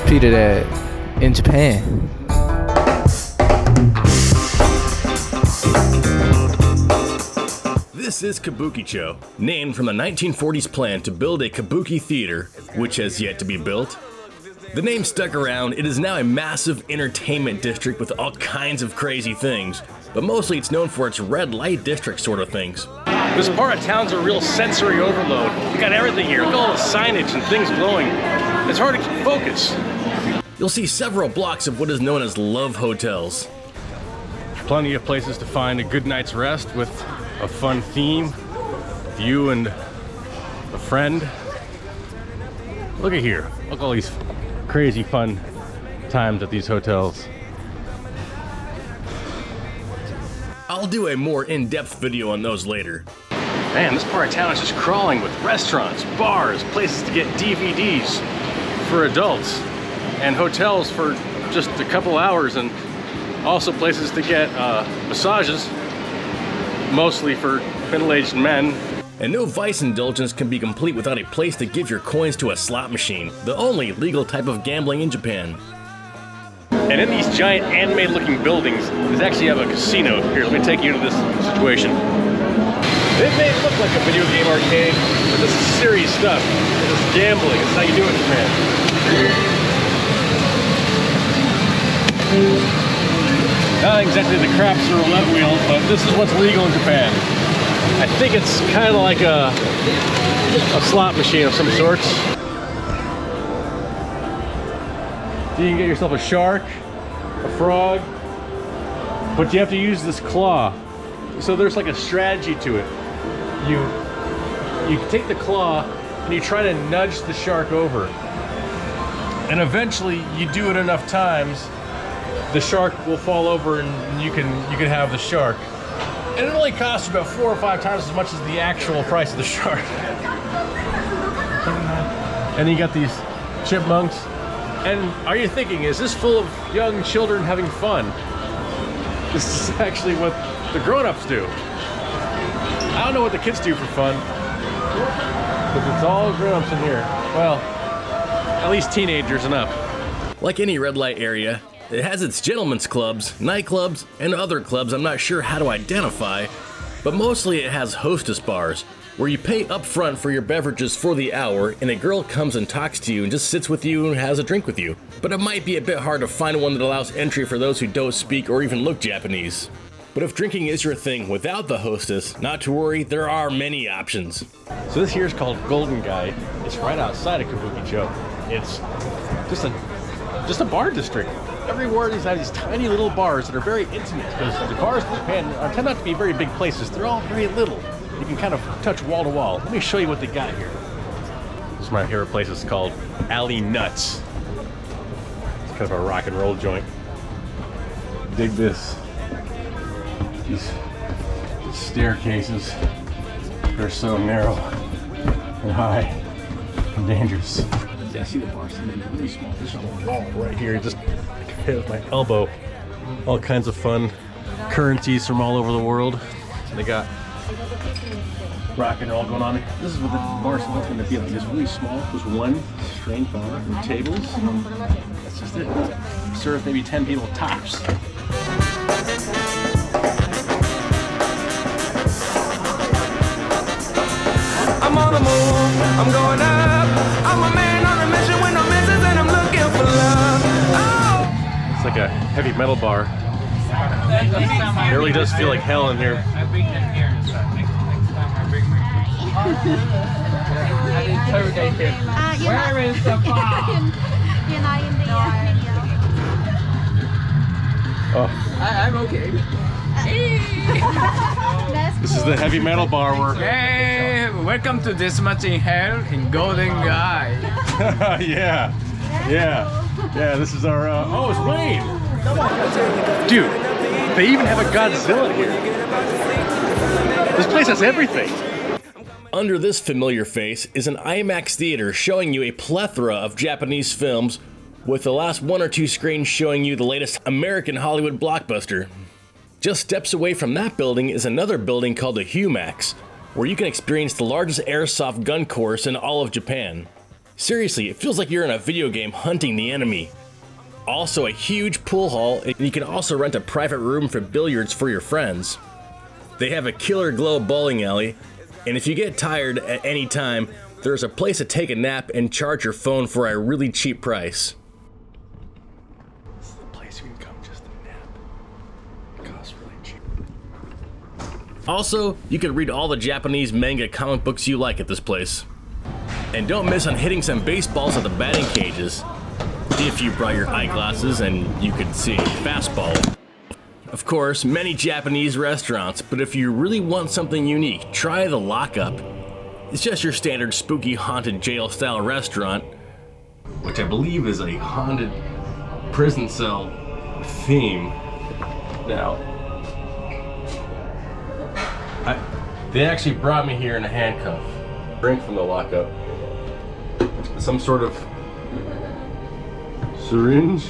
treated in Japan. This is Kabukicho, named from the 1940s plan to build a kabuki theater, which has yet to be built. The name stuck around. It is now a massive entertainment district with all kinds of crazy things, but mostly it's known for its red light district sort of things. This part of town's a real sensory overload. You got everything here. Look at all the signage and things glowing. It's hard to keep focus. You'll see several blocks of what is known as love hotels. Plenty of places to find a good night's rest with a fun theme, with you and a friend. Look at here. Look at all these crazy fun times at these hotels. I'll do a more in-depth video on those later. Man, this part of town is just crawling with restaurants, bars, places to get DVDs for adults, and hotels for just a couple hours, and also places to get massages, mostly for middle-aged men. And no vice indulgence can be complete without a place to give your coins to a slot machine, the only legal type of gambling in Japan. And in these giant anime-looking buildings, they actually have a casino. Here, let me take you to this situation. It may look like a video game arcade, but this is serious stuff. This is gambling. It's how you do it in Japan. Not exactly the craps or roulette wheel, but this is what's legal in Japan. I think it's kind of like a slot machine of some sorts. You can get yourself a shark, a frog, but you have to use this claw. So there's like a strategy to it. You take the claw and you try to nudge the shark over. And eventually you do it enough times, the shark will fall over and you can have the shark. And it only costs about 4 or 5 times as much as the actual price of the shark. And you got these chipmunks. And are you thinking, is this full of young children having fun? This is actually what the grown-ups do. I don't know what the kids do for fun, but it's all grown-ups in here. Well, at least teenagers and up. Like any red light area, it has its gentlemen's clubs, nightclubs, and other clubs I'm not sure how to identify, but mostly it has hostess bars, where you pay up front for your beverages for the hour, and a girl comes and talks to you and just sits with you and has a drink with you. But it might be a bit hard to find one that allows entry for those who don't speak or even look Japanese. But if drinking is your thing without the hostess, not to worry, there are many options. So this here is called Golden Guy. It's right outside of Kabukicho. It's just a bar district. Everywhere of these have these tiny little bars that are very intimate, because the bars in Japan tend not to be very big places. They're all very little. You can kind of touch wall to wall. Let me show you what they got here. This is my favorite place. It's called Alley Nuts. It's kind of a rock and roll joint. Dig this. These staircases, they're so narrow and high and dangerous. Yeah, I see the bars. They're really small. There's a wall right here. Just hit with my elbow. All kinds of fun currencies from all over the world. They got rock and roll going on. This is what the bar's supposed to be like. It's really small. There's one strange bar with tables. That's just it. Serve maybe 10 people tops. I'm on the move, I'm going up. I'm a man on a mission with no missions, and I'm looking for love. Oh. It's like a heavy metal bar. It really does feel like hell in here. Where is the bar? You're not in the video. Oh. I'm okay. This is the heavy metal bar where... Hey, welcome to this much in hell in Golden Guy. Yeah, this is our... oh, it's Wayne! Dude, they even have a Godzilla here. This place has everything. Under this familiar face is an IMAX theater showing you a plethora of Japanese films, with the last 1 or 2 screens showing you the latest American Hollywood blockbuster. Just steps away from that building is another building called the HUMAX, where you can experience the largest airsoft gun course in all of Japan. Seriously, it feels like you're in a video game hunting the enemy. Also a huge pool hall, and you can also rent a private room for billiards for your friends. They have a killer glow bowling alley, and if you get tired at any time, there's a place to take a nap and charge your phone for a really cheap price. This is the place you can come just to nap. It costs really cheap. Also, you can read all the Japanese manga comic books you like at this place. And don't miss on hitting some baseballs at the batting cages. If you brought your eyeglasses and you could see a fastball. Of course, many Japanese restaurants, but if you really want something unique, try the Lockup. It's just your standard spooky haunted jail style restaurant, which I believe is a haunted prison cell theme. Now, they actually brought me here in a handcuff. Drink from the Lockup. Some sort of syringe.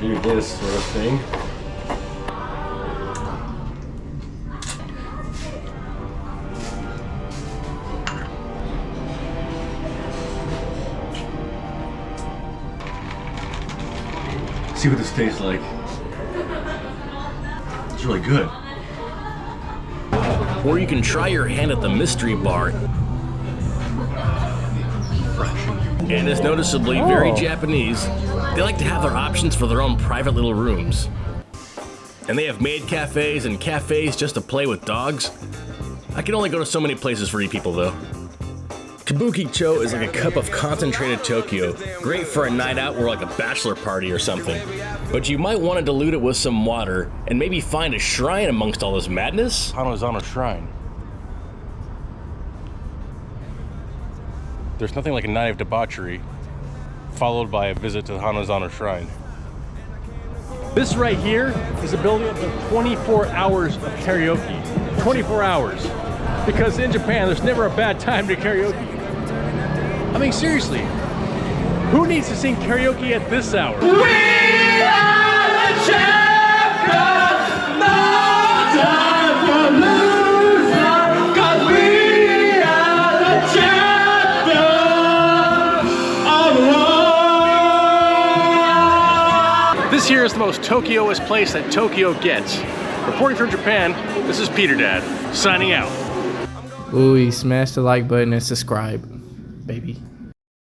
Do this sort of thing. See what this tastes like. It's really good. Or you can try your hand at the mystery bar. And it's noticeably very Japanese. They like to have their options for their own private little rooms. And they have maid cafes and cafes just to play with dogs. I can only go to so many places for you people though. Kabukicho is like a cup of concentrated Tokyo. Great for a night out or like a bachelor party or something. But you might want to dilute it with some water and maybe find a shrine amongst all this madness. Hanazono Shrine. There's nothing like a night of debauchery, followed by a visit to the Hanazono Shrine. This right here is a building up to 24 hours of karaoke. 24 hours. Because in Japan, there's never a bad time to karaoke. I mean, seriously, who needs to sing karaoke at this hour? We are the champions, no time for losers, 'cause we are the champions of the world. This here is the most Tokyoist place that Tokyo gets. Reporting from Japan, this is Peter Dad, signing out. Ooh, smash the like button and subscribe, baby.